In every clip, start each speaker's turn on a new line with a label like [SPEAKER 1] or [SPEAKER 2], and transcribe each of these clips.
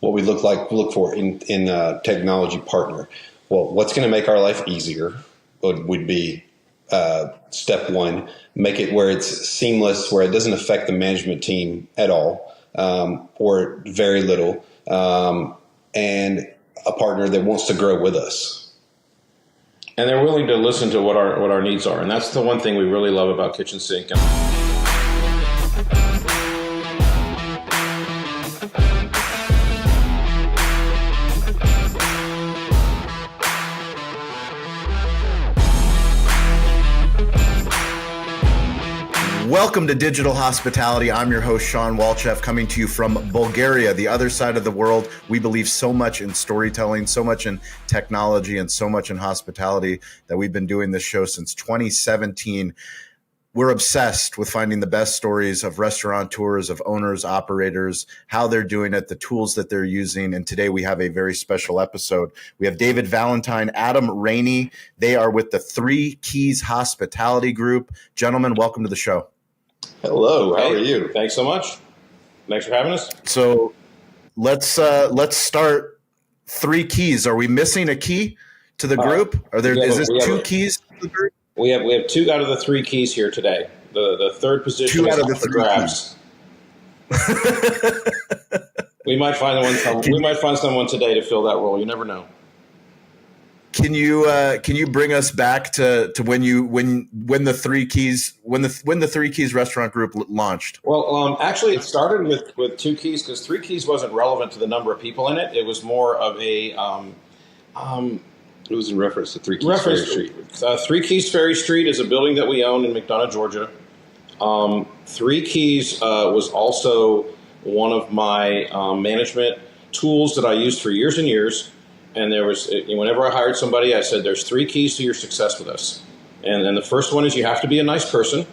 [SPEAKER 1] what we look for in a technology partner. Well, what's going to make our life easier would be step one. Make it where it's seamless, where it doesn't affect the management team at all, or very little, and a partner that wants to grow with us.
[SPEAKER 2] And they're willing to listen to what our needs are. And that's the one thing we really love about KitchenSync.
[SPEAKER 3] Welcome to Digital Hospitality. I'm your host, Sean Walchef, coming to you from Bulgaria, the other side of the world. We believe so much in storytelling, so much in technology, and so much in hospitality that we've been doing this show since 2017. We're obsessed with finding the best stories of restaurateurs, of owners, operators, how they're doing it, the tools that they're using. And today we have a very special episode. We have David Valentine, Adam Rainey. They are with the Three Keys Hospitality Group. Gentlemen, welcome to the show.
[SPEAKER 1] Hello, how are you?
[SPEAKER 2] Thanks so much. Thanks for having us.
[SPEAKER 3] So let's start. Three keys. Are we missing a key to the group? Is this two keys to the group?
[SPEAKER 2] We have two out of the three keys here today. The third position is up for grabs. We might find someone today to fill that role. You never know.
[SPEAKER 3] Can you bring us back to when the Three Keys Restaurant Group launched?
[SPEAKER 2] Well, actually, it started with two keys because Three Keys wasn't relevant to the number of people in it. It was more of a
[SPEAKER 1] it was in reference to Three Keys Ferry Street.
[SPEAKER 2] Three Keys Ferry Street is a building that we own in McDonough, Georgia. Three Keys was also one of my management tools that I used for years and years. And whenever I hired somebody, I said, there's three keys to your success with us. And the first one is you have to be a nice person.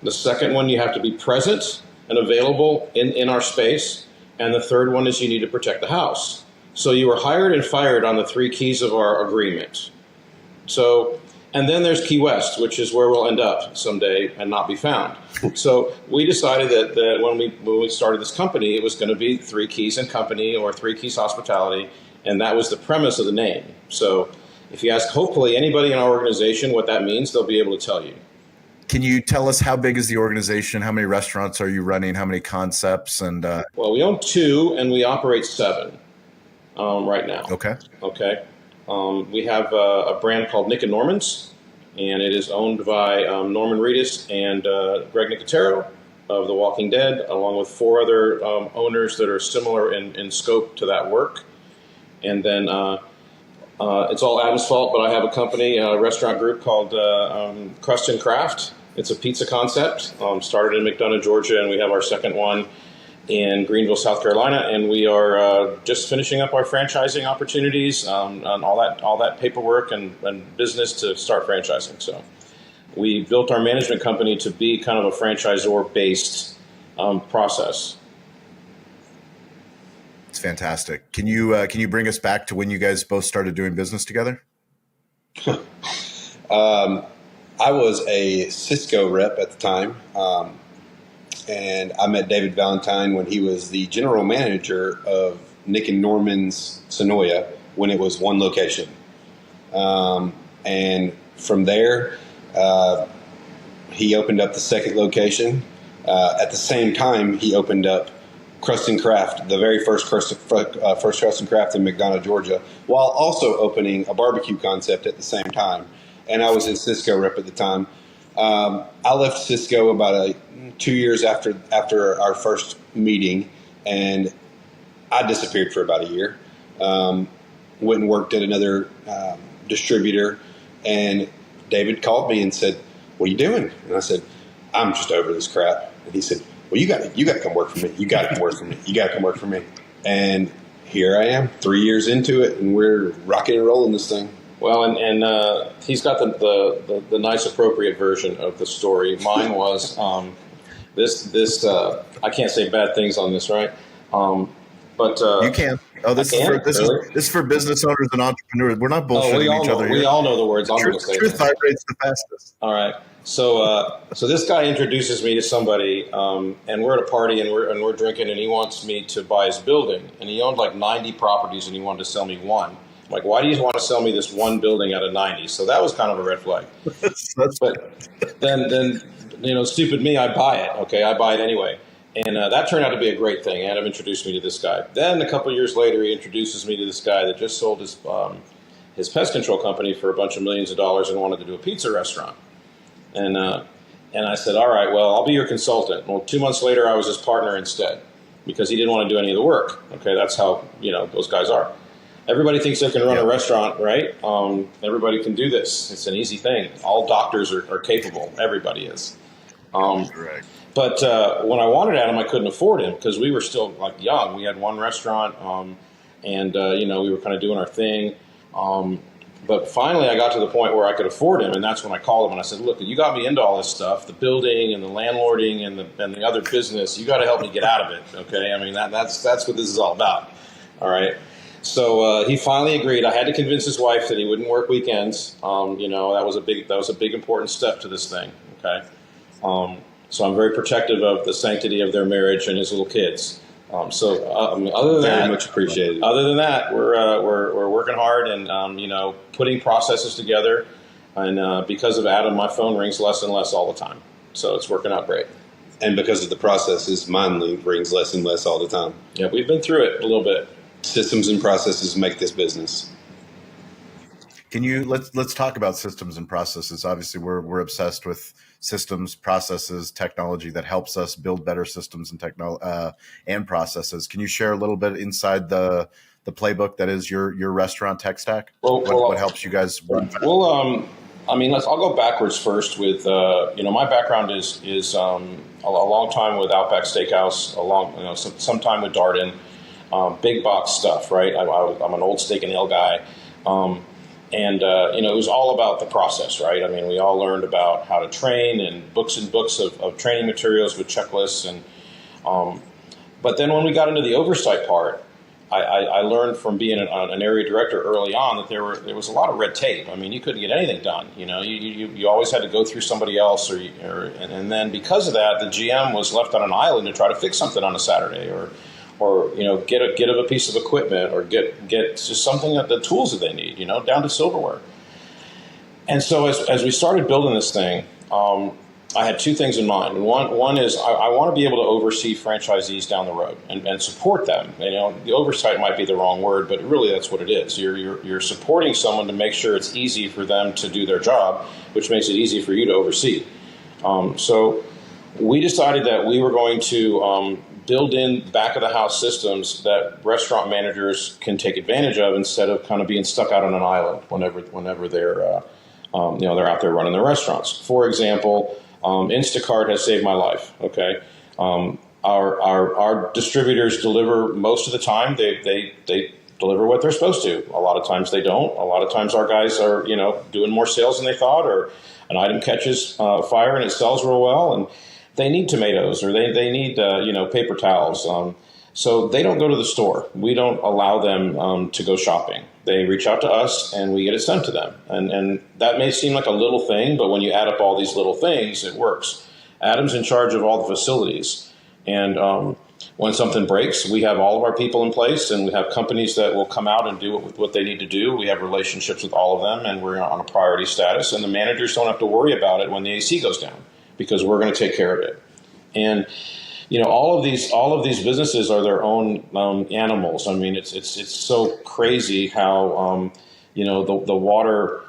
[SPEAKER 2] The second one, you have to be present and available in our space. And the third one is you need to protect the house. So you were hired and fired on the three keys of our agreement. And then there's Key West, which is where we'll end up someday and not be found. So we decided that when we started this company, it was going to be Three Keys and Company or Three Keys Hospitality. And that was the premise of the name. So if you ask, hopefully, anybody in our organization what that means, they'll be able to tell you.
[SPEAKER 3] Can you tell us how big is the organization? How many restaurants are you running? How many concepts? And
[SPEAKER 2] Well, we own 2 and we operate 7 right now.
[SPEAKER 3] Okay.
[SPEAKER 2] We have a brand called Nick and Norman's, and it is owned by Norman Reedus and Greg Nicotero of The Walking Dead, along with 4 other owners that are similar in scope to that work. And then it's all Adam's fault, but I have a company, a restaurant group called Crust and Craft. It's a pizza concept, started in McDonough, Georgia, and we have our second one in Greenville, South Carolina. And we are just finishing up our franchising opportunities on all that paperwork and business to start franchising. So we built our management company to be kind of a franchisor-based process.
[SPEAKER 3] It's fantastic. Can you bring us back to when you guys both started doing business together?
[SPEAKER 1] I was a Cisco rep at the time, and I met David Valentine when he was the general manager of Nick and Norman's Sonoya when it was one location. And from there, he opened up the second location. At the same time, he opened up Crust and Craft, the very first Crust and Craft in McDonough, Georgia, while also opening a barbecue concept at the same time. And I was in Cisco rep at the time. I left Cisco about 2 years after our first meeting, and I disappeared for about a year. Went and worked at another distributor, and David called me and said, "What are you doing?" And I said, "I'm just over this crap." And he said, "Well, you got to come work for me. You got to come work for me. You got to come work for me." And here I am, 3 years into it, and we're rocking and rolling this thing.
[SPEAKER 2] Well, and he's got the nice appropriate version of the story. Mine was this. I can't say bad things on this, right? But
[SPEAKER 3] You can. Oh, this
[SPEAKER 2] I
[SPEAKER 3] is
[SPEAKER 2] can?
[SPEAKER 3] for this
[SPEAKER 2] Really?
[SPEAKER 3] is this is for business owners and entrepreneurs. We're not
[SPEAKER 2] Oh,
[SPEAKER 3] bullshitting each other
[SPEAKER 2] we
[SPEAKER 3] here.
[SPEAKER 2] all know the words I'm going to say.
[SPEAKER 3] Truth
[SPEAKER 2] Then.
[SPEAKER 3] vibrates the fastest.
[SPEAKER 2] All right. So this guy introduces me to somebody, and we're at a party, and we're drinking, and he wants me to buy his building, and he owned like 90 properties, and he wanted to sell me one. I'm like, why do you want to sell me this one building out of 90? So that was kind of a red flag. But then stupid me, I buy it. Okay, I buy it anyway. And that turned out to be a great thing. Adam introduced me to this guy. Then a couple of years later, he introduces me to this guy that just sold his pest control company for a bunch of millions of dollars and wanted to do a pizza restaurant. And I said, all right, well, I'll be your consultant. Well, 2 months later, I was his partner instead because he didn't want to do any of the work. Okay, that's how those guys are. Everybody thinks they can run a restaurant, right? Everybody can do this. It's an easy thing. All doctors are capable. Everybody is.
[SPEAKER 3] Correct.
[SPEAKER 2] But when I wanted Adam, I couldn't afford him because we were still like young. We had one restaurant, and we were kind of doing our thing. But finally, I got to the point where I could afford him, and that's when I called him and I said, "Look, you got me into all this stuff, the building and the landlording and the other business. You got to help me get out of it, okay? I mean, that's what this is all about, all right." So he finally agreed. I had to convince his wife that he wouldn't work weekends. That was a big important step to this thing, okay? So I'm very protective of the sanctity of their marriage and his little kids. Other than
[SPEAKER 1] Very
[SPEAKER 2] that,
[SPEAKER 1] much appreciated.
[SPEAKER 2] Other than that, we're working hard and putting processes together. And because of Adam, my phone rings less and less all the time. So it's working out great.
[SPEAKER 1] And because of the processes, mine rings less and less all the time.
[SPEAKER 2] Yeah, we've been through it a little bit.
[SPEAKER 1] Systems and processes make this business.
[SPEAKER 3] Can you let's talk about systems and processes? Obviously, we're obsessed with systems, processes, technology that helps us build better systems and processes. Can you share a little bit inside the playbook that is your restaurant tech stack? What helps you guys run fast?
[SPEAKER 2] Well, I'll go backwards first with my background is a long time with Outback Steakhouse, some time with Darden, big box stuff, right? I'm an old steak and ale guy. It was all about the process, right? I mean, we all learned about how to train and books of training materials with checklists. But then when we got into the oversight part, I learned from being an area director early on that there was a lot of red tape. I mean, you couldn't get anything done. You always had to go through somebody else, and then because of that, the GM was left on an island to try to fix something on a Saturday, or get a piece of equipment, or get just something the tools that they need, down to silverware. And so as we started building this thing, I had two things in mind. One is I want to be able to oversee franchisees down the road and support them. The oversight might be the wrong word, but really that's what it is. You're supporting someone to make sure it's easy for them to do their job, which makes it easy for you to oversee. So we decided that we were going to build in back of the house systems that restaurant managers can take advantage of instead of kind of being stuck out on an island whenever they're out there running their restaurants. For example, Instacart has saved my life. Okay, our distributors deliver most of the time. They deliver what they're supposed to. A lot of times they don't. A lot of times our guys are doing more sales than they thought, or an item catches fire and it sells real well, and they need tomatoes, or they need paper towels. So they don't go to the store. We don't allow them to go shopping. They reach out to us and we get it sent to them. And that may seem like a little thing, but when you add up all these little things, it works. Adam's in charge of all the facilities. And when something breaks, we have all of our people in place, and we have companies that will come out and do what they need to do. We have relationships with all of them, and we're on a priority status. And the managers don't have to worry about it when the AC goes down, because we're going to take care of it. And all of these businesses are their own animals. I mean, it's so crazy how the water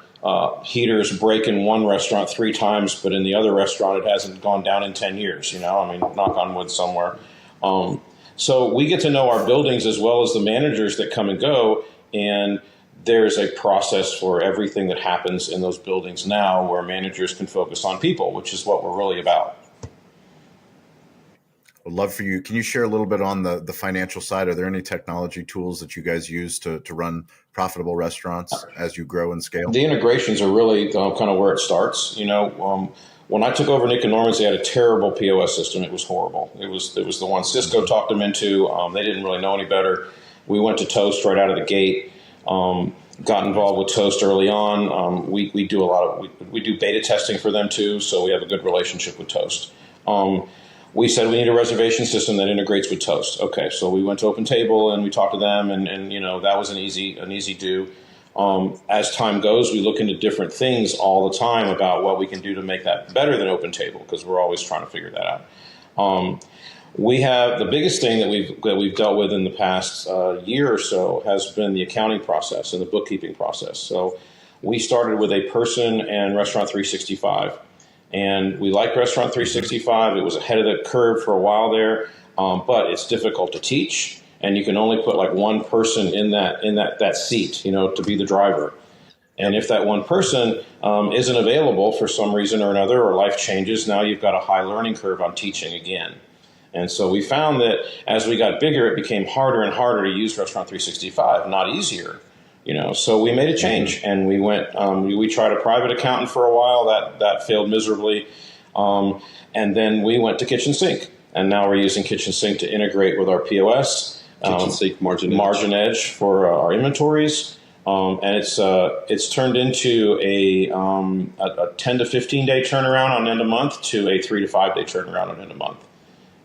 [SPEAKER 2] heaters break in one restaurant 3 times, but in the other restaurant it hasn't gone down in 10 years. Knock on wood somewhere. So we get to know our buildings as well as the managers that come and go, and there's a process for everything that happens in those buildings now, where managers can focus on people, which is what we're really about.
[SPEAKER 3] Would love for you. Can you share a little bit on the financial side? Are there any technology tools that you guys use to run profitable restaurants as you grow and scale?
[SPEAKER 2] The integrations are really kind of where it starts. When I took over Nick and Norman's, they had a terrible POS system. It was horrible. It was the one Cisco talked them into. They didn't really know any better. We went to Toast right out of the gate. Got involved with Toast early on. We do we do beta testing for them too, so we have a good relationship with Toast. We said we need a reservation system that integrates with Toast. Okay, so we went to OpenTable and we talked to them, and that was an easy do. As time goes, we look into different things all the time about what we can do to make that better than OpenTable, because we're always trying to figure that out. We have the biggest thing that we've dealt with in the past year or so has been the accounting process and the bookkeeping process. So we started with a person and Restaurant 365, and we liked Restaurant 365. It was ahead of the curve for a while there, but it's difficult to teach. And you can only put like one person in that seat, to be the driver. And if that one person isn't available for some reason or another, or life changes, now you've got a high learning curve on teaching again. And so we found that as we got bigger, it became harder and harder to use Restaurant 365, not easier. So we made a change, and we went. We tried a private accountant for a while. That failed miserably, and then we went to KitchenSync, and now we're using KitchenSync to integrate with our POS.
[SPEAKER 1] KitchenSync,
[SPEAKER 2] MarginEdge for our inventories, and it's turned into a 10 to 15 day turnaround on end of month to a 3 to 5 day turnaround on end of month,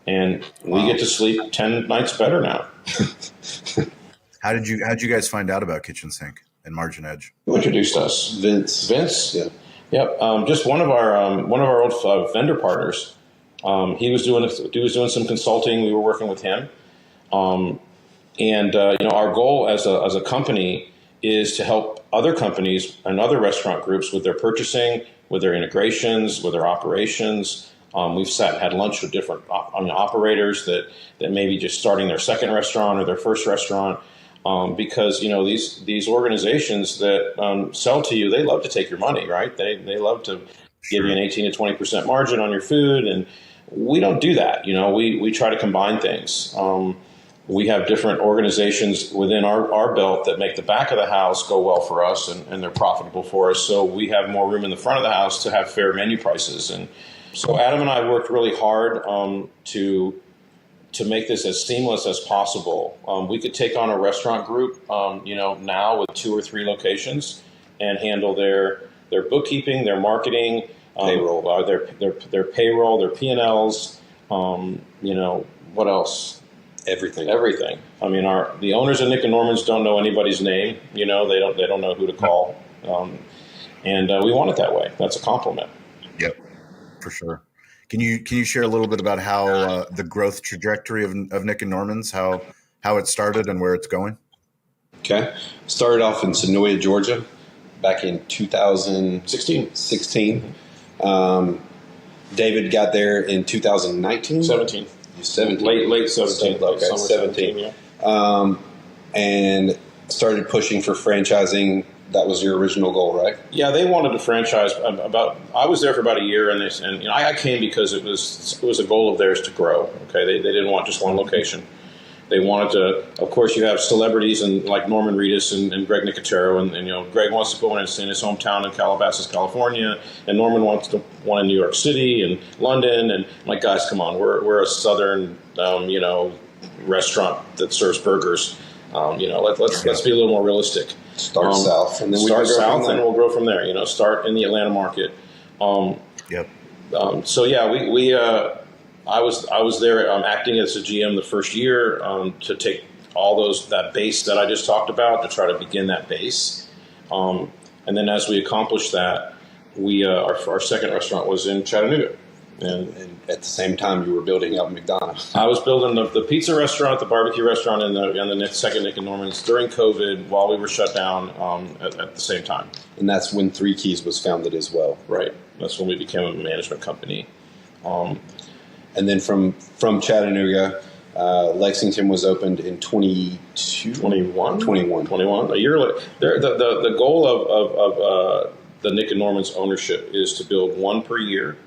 [SPEAKER 2] and we get to sleep 10 nights better now.
[SPEAKER 3] How did you guys find out about KitchenSync and MarginEdge?
[SPEAKER 2] Who introduced us? Vince. Yeah. Yep. Just one of our old vendor partners. He was doing some consulting. We were working with him. Our goal as a company is to help other companies and other restaurant groups with their purchasing, with their integrations, with their operations. We've sat and had lunch with different operators that may be just starting their second restaurant or their first restaurant, because these organizations that sell to you, they love to take your money, right? They love to give you an 18 to 20% margin on your food, and we don't do that. We try to combine things. We have different organizations within our belt that make the back of the house go well for us, and they're profitable for us. So we have more room in the front of the house to have fair menu prices. And so Adam and I worked really hard to make this as seamless as possible. We could take on a restaurant group, now with 2 or 3 locations, and handle their bookkeeping, their marketing,
[SPEAKER 1] payroll,
[SPEAKER 2] their payroll, their P&Ls. What else?
[SPEAKER 1] Everything.
[SPEAKER 2] I mean, the owners of Nick and Norman's don't know anybody's name. They don't know who to call, and we want it that way. That's a compliment.
[SPEAKER 3] Yep, for sure. Can you share a little bit about how the growth trajectory of Nick and Norman's, how it started and where it's going?
[SPEAKER 1] Okay, started off in Sonoya, Georgia, back in 2016. David got there in 2019.
[SPEAKER 2] 17.
[SPEAKER 1] 17.
[SPEAKER 2] Late 17.
[SPEAKER 1] Okay, 17.
[SPEAKER 2] Yeah.
[SPEAKER 1] And started pushing for franchising. That was your original goal, right?
[SPEAKER 2] Yeah, they wanted to franchise. I was there for about a year, and I came because it was a goal of theirs to grow. Okay, they didn't want just one location. They wanted to. Of course, you have celebrities and like Norman Reedus and Greg Nicotero, and Greg wants to go in his hometown in Calabasas, California, and Norman wants to one in New York City and London. And I'm like, guys, come on, we're a southern restaurant that serves burgers. Let's be a little more realistic.
[SPEAKER 1] Start south, and then
[SPEAKER 2] we'll grow from there. Start in the Atlanta market.
[SPEAKER 3] Yep.
[SPEAKER 2] So yeah, I was there acting as a GM the first year to take all that base that I just talked about to try to begin that base, and then as we accomplished that, we our second restaurant was in Chattanooga.
[SPEAKER 1] And at the same time, you were building out McDonald's.
[SPEAKER 2] I was building the pizza restaurant, the barbecue restaurant, and the second Nick and Norman's during COVID while we were shut down at the same time.
[SPEAKER 1] And that's when 3 Keys was founded as well.
[SPEAKER 2] Right. That's when we became a management company.
[SPEAKER 1] And then from Chattanooga, Lexington was opened in 21. A year later. The goal of the Nick and Norman's ownership is to build 1 per year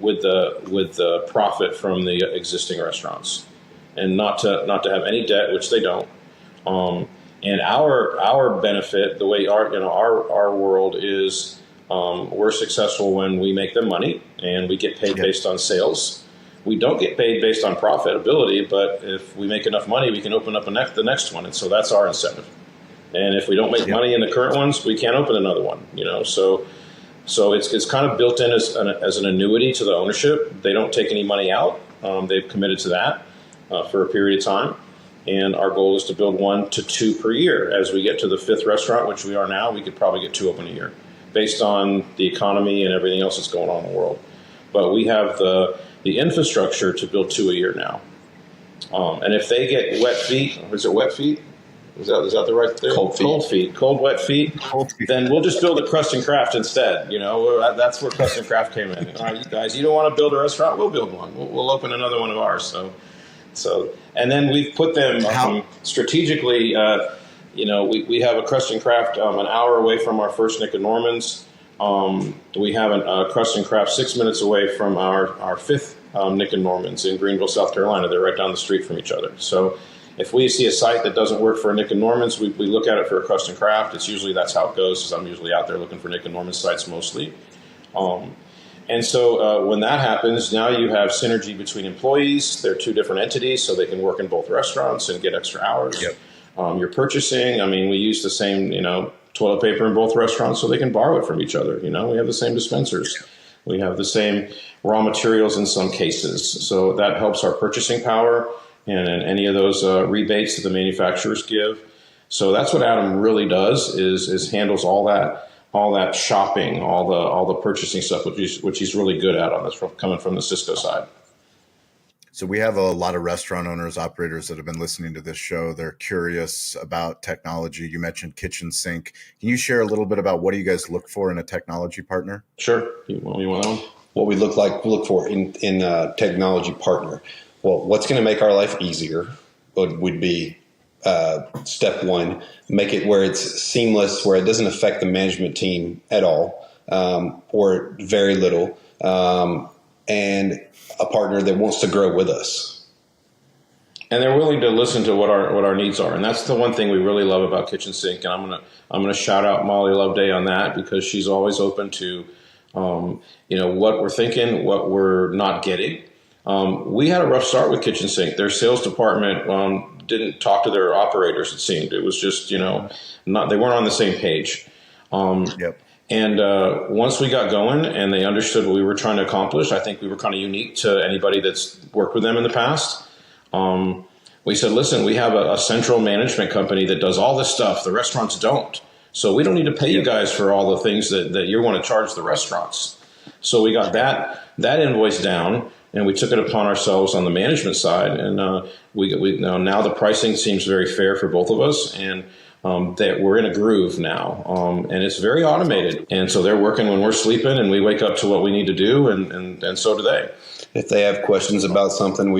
[SPEAKER 1] with the profit from the existing restaurants, and not to have any debt, which they don't. And our benefit, the way our world is,
[SPEAKER 2] We're successful when we make them money and we get paid based on sales. We don't get paid based on profitability, but if we make enough money, we can open up the next one. And so that's our incentive. And if we don't make money in the current ones, we can't open another one, So it's kind of built in as an annuity to the ownership. They don't take any money out. They've committed to that for a period of time. And our goal is to build 1 to 2 per year. As we get to the 5th restaurant, which we are now, we could probably get 2 open a year based on the economy and everything else that's going on in the world. But we have the infrastructure to build 2 a year now. And if they get wet feet, is it wet feet? Is that the right thing? Cold, wet feet. Then we'll just build a crust and craft instead. That's where crust and craft came in. All right, you guys, you don't want to build a restaurant? We'll build one. We'll open another one of ours. So, and then we've put them strategically. We have a crust and craft an hour away from our first Nick and Norman's. We have a crust and craft 6 minutes away from our 5th Nick and Norman's in Greenville, South Carolina. They're right down the street from each other. So if we see a site that doesn't work for a Nick and Norman's, we look at it for a crust and craft. That's how it goes, because I'm usually out there looking for Nick and Norman's sites mostly. And so when that happens, now you have synergy between employees. They're 2 different entities, so they can work in both restaurants and get extra hours.
[SPEAKER 3] Yep.
[SPEAKER 2] You're purchasing. We use the same, toilet paper in both restaurants, so they can borrow it from each other. We have the same dispensers. We have the same raw materials in some cases. So that helps our purchasing power and any of those rebates that the manufacturers give. So that's what Adam really does is handles all that shopping, all the purchasing stuff, which he's really good at on this, coming from the Cisco side.
[SPEAKER 3] So we have a lot of restaurant owners, operators that have been listening to this show. They're curious about technology. You mentioned KitchenSync. Can you share a little bit about what do you guys look for in a technology partner?
[SPEAKER 2] Sure. You want that one?
[SPEAKER 1] What we look for in a technology partner. Well, what's going to make our life easier would be step 1, make it where it's seamless, where it doesn't affect the management team at all, or very little, and a partner that wants to grow with us.
[SPEAKER 2] And they're willing to listen to what our needs are. And that's the one thing we really love about KitchenSync. And I'm gonna shout out Molly Loveday on that, because she's always open to what we're thinking, what we're not getting. We had a rough start with KitchenSync. Their sales department didn't talk to their operators, it seemed. It was just, they weren't on the same page.
[SPEAKER 3] Yep.
[SPEAKER 2] And once we got going and they understood what we were trying to accomplish, I think we were kind of unique to anybody that's worked with them in the past. We said, listen, we have a central management company that does all this stuff. The restaurants don't. So we don't need to pay you guys for all the things that you want to charge the restaurants. So we got that invoice down, and we took it upon ourselves on the management side. And now the pricing seems very fair for both of us. And that we're in a groove now, and it's very automated. And so they're working when we're sleeping, and we wake up to what we need to do, and so do they.
[SPEAKER 1] If they have questions about something,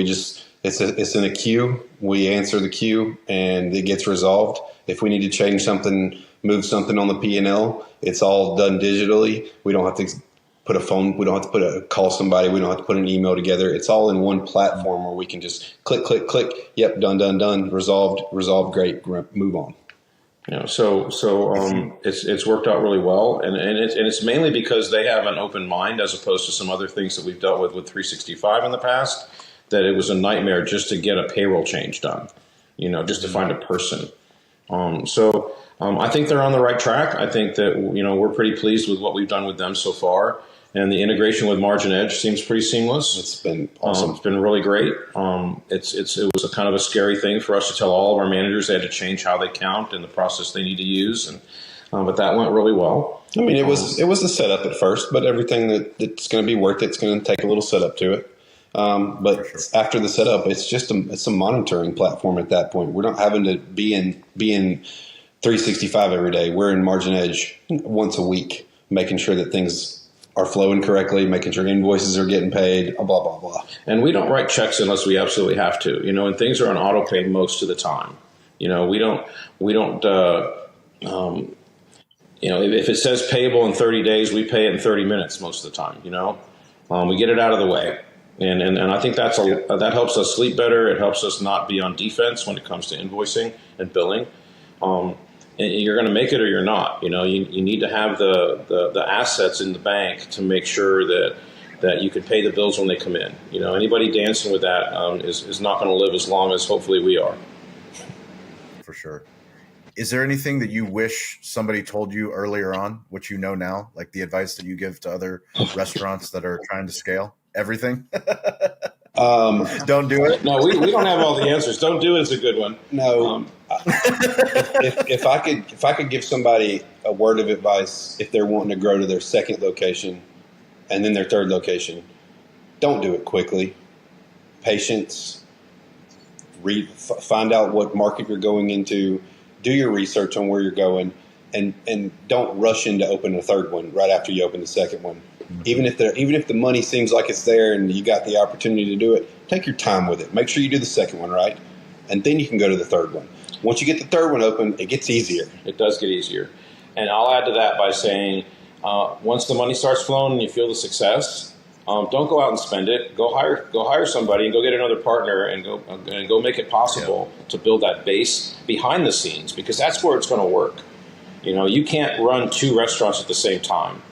[SPEAKER 1] it's in a queue. We answer the queue, and it gets resolved. If we need to change something, move something on the P&L, it's all done digitally. We don't have to put a phone. We don't have to call somebody. We don't have to put an email together. It's all in one platform where we can just click, click, click. Yep, done. Resolved. Great. Move on.
[SPEAKER 2] It's worked out really well, and it's mainly because they have an open mind as opposed to some other things that we've dealt with 365 in the past. That it was a nightmare just to get a payroll change done, just to find a person. I think they're on the right track. I think that we're pretty pleased with what we've done with them so far, and the integration with MarginEdge seems pretty seamless.
[SPEAKER 1] It's been awesome.
[SPEAKER 2] It's been really great. It was a kind of a scary thing for us to tell all of our managers they had to change how they count and the process they need to use, but that went really well.
[SPEAKER 1] I mean, it was a setup at first, but everything that's going to be worth it's going to take a little setup to it. But after the setup, it's a monitoring platform at that point. We're not having to be in 365 every day. We're in MarginEdge once a week, making sure that things are flowing correctly, making sure invoices are getting paid, blah, blah, blah.
[SPEAKER 2] And we don't write checks unless we absolutely have to, and things are on auto pay most of the time. We don't if it says payable in 30 days, we pay it in 30 minutes most of the time, we get it out of the way. And I think that helps us sleep better. It helps us not be on defense when it comes to invoicing and billing. and you're going to make it or you're not. You need to have the assets in the bank to make sure that you can pay the bills when they come in. Anybody dancing with that is not going to live as long as hopefully we are.
[SPEAKER 3] For sure. Is there anything that you wish somebody told you earlier on, which you know now, like the advice that you give to other restaurants that are trying to scale? Everything? Don't do it.
[SPEAKER 2] No, we don't have all the answers. Don't do it is a good one.
[SPEAKER 1] No. If I could give somebody a word of advice, if they're wanting to grow to their second location and then their third location, don't do it quickly. Patience. Find out what market you're going into. Do your research on where you're going, and don't rush in to open a third one right after you open the second one. Even if the money seems like it's there and you got the opportunity to do it, take your time with it. Make sure you do the second one right, and then you can go to the third one. Once you get the third one open, it gets easier.
[SPEAKER 2] It does get easier. And I'll add to that by saying, once the money starts flowing and you feel the success, don't go out and spend it. Go hire somebody and go get another partner and go make it possible to build that base behind the scenes, because that's where it's going to work. You can't run two restaurants at the same time.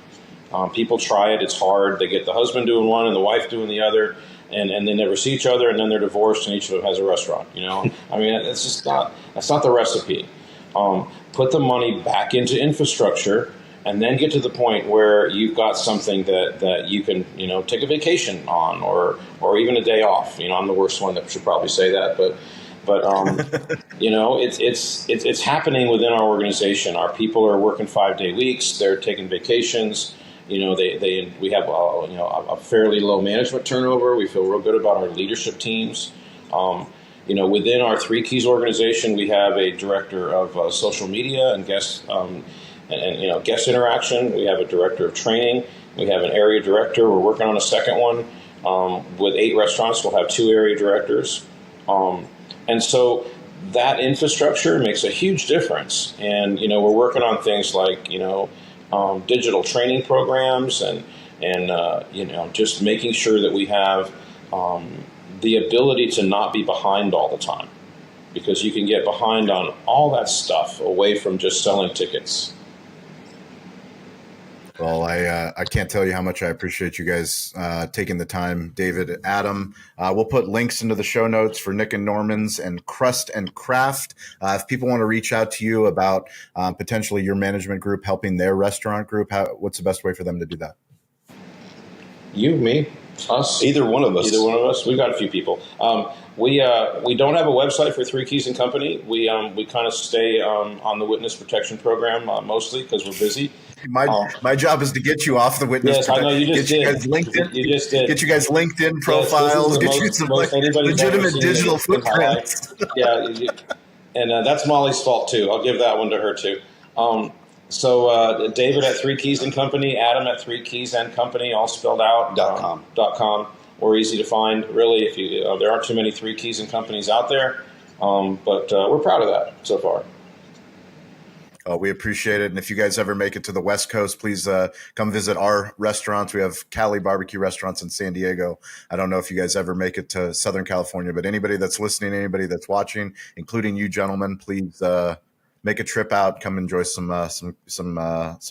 [SPEAKER 2] People try it. It's hard. They get the husband doing one and the wife doing the other, and they never see each other, and then they're divorced and each of them has a restaurant. I mean, that's not the recipe. Put the money back into infrastructure, and then get to the point where you've got something that you can, take a vacation on, or even a day off. I'm the worst one that should probably say that, but it's happening within our organization. Our people are working 5-day weeks. They're taking vacations. We have a fairly low management turnover. We feel real good about our leadership teams. Within our Three Keys organization, we have a director of social media and guest guest interaction. We have a director of training. We have an area director. We're working on a second one. With 8 restaurants, we'll have 2 area directors. And so that infrastructure makes a huge difference. And, we're working on things like, digital training programs and just making sure that we have the ability to not be behind all the time, because you can get behind on all that stuff away from just selling tickets.
[SPEAKER 3] Well, I can't tell you how much I appreciate you guys taking the time, David, Adam. We'll put links into the show notes for Nick and Norman's and Crust and Craft. If people want to reach out to you about potentially your management group helping their restaurant group, what's the best way for them to do that?
[SPEAKER 2] You, me, us,
[SPEAKER 1] either one of us.
[SPEAKER 2] We've got a few people. We don't have a website for Three Keys and Company. We kind of stay on the witness protection program mostly because we're busy.
[SPEAKER 3] My job is to get you off the witness.
[SPEAKER 2] Yes, I know you just did.
[SPEAKER 3] Guys LinkedIn.
[SPEAKER 2] You just did.
[SPEAKER 3] Get you guys LinkedIn profiles. Get you some legitimate digital footprints.
[SPEAKER 2] Yeah, and that's Molly's fault too. I'll give that one to her too. So David at Three Keys and Company, Adam at Three Keys and Company, all spelled out. .com. We're easy to find, really. If you there aren't too many Three Keys and Companies out there, but we're proud of that so far.
[SPEAKER 3] We appreciate it. And if you guys ever make it to the West Coast, please come visit our restaurants. We have Cali barbecue restaurants in San Diego. I don't know if you guys ever make it to Southern California, but anybody that's listening, anybody that's watching, including you gentlemen, please make a trip out. Come enjoy some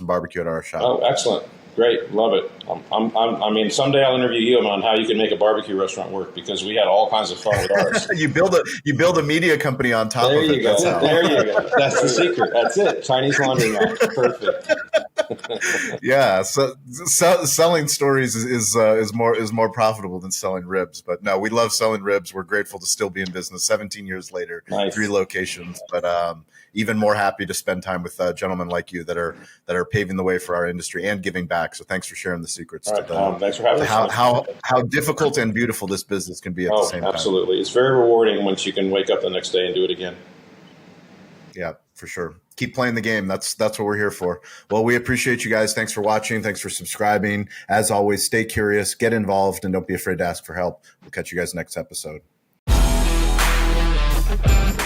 [SPEAKER 3] barbecue at our shop.
[SPEAKER 2] Oh, excellent. Great. Love it. I mean, someday I'll interview you on how you can make a barbecue restaurant work, because we had all kinds of fun with ours.
[SPEAKER 3] You build a media company on top of it.
[SPEAKER 2] There you go. That's the secret. That's it. Chinese laundromat. Perfect.
[SPEAKER 3] Yeah. So selling stories is more profitable than selling ribs. But no, we love selling ribs. We're grateful to still be in business 17 years later, nice. 3 locations. But even more happy to spend time with gentlemen like you that are paving the way for our industry and giving back. So thanks for sharing the secrets.
[SPEAKER 2] Right, thanks for having us.
[SPEAKER 3] How difficult and beautiful this business can be at the same time.
[SPEAKER 2] Absolutely. It's very rewarding once you can wake up the next day and do it again.
[SPEAKER 3] Yeah, for sure. Keep playing the game. That's what we're here for. Well, we appreciate you guys. Thanks for watching. Thanks for subscribing. As always, stay curious, get involved, and don't be afraid to ask for help. We'll catch you guys next episode.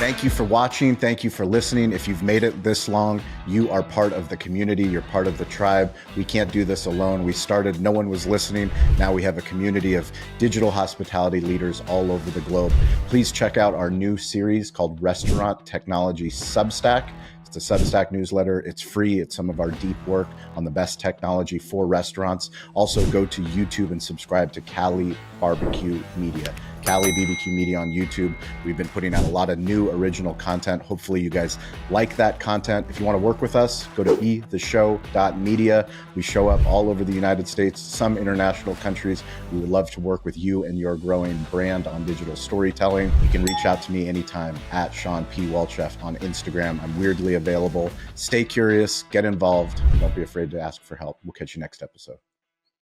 [SPEAKER 3] Thank you for watching. Thank you for listening. If you've made it this long, you are part of the community. You're part of the tribe. We can't do this alone. We started, no one was listening. Now we have a community of digital hospitality leaders all over the globe. Please check out our new series called Restaurant Technology Substack. It's a Substack newsletter. It's free. It's some of our deep work on the best technology for restaurants. Also, go to YouTube and subscribe to Cali Barbecue Media. Cali BBQ Media on YouTube. We've been putting out a lot of new original content. Hopefully you guys like that content. If you want to work with us, go to betheshow.media. We show up all over the United States, some international countries. We would love to work with you and your growing brand on digital storytelling. You can reach out to me anytime at Sean P. Walchef on Instagram. I'm weirdly available. Stay curious, get involved, and don't be afraid to ask for help. We'll catch you next episode.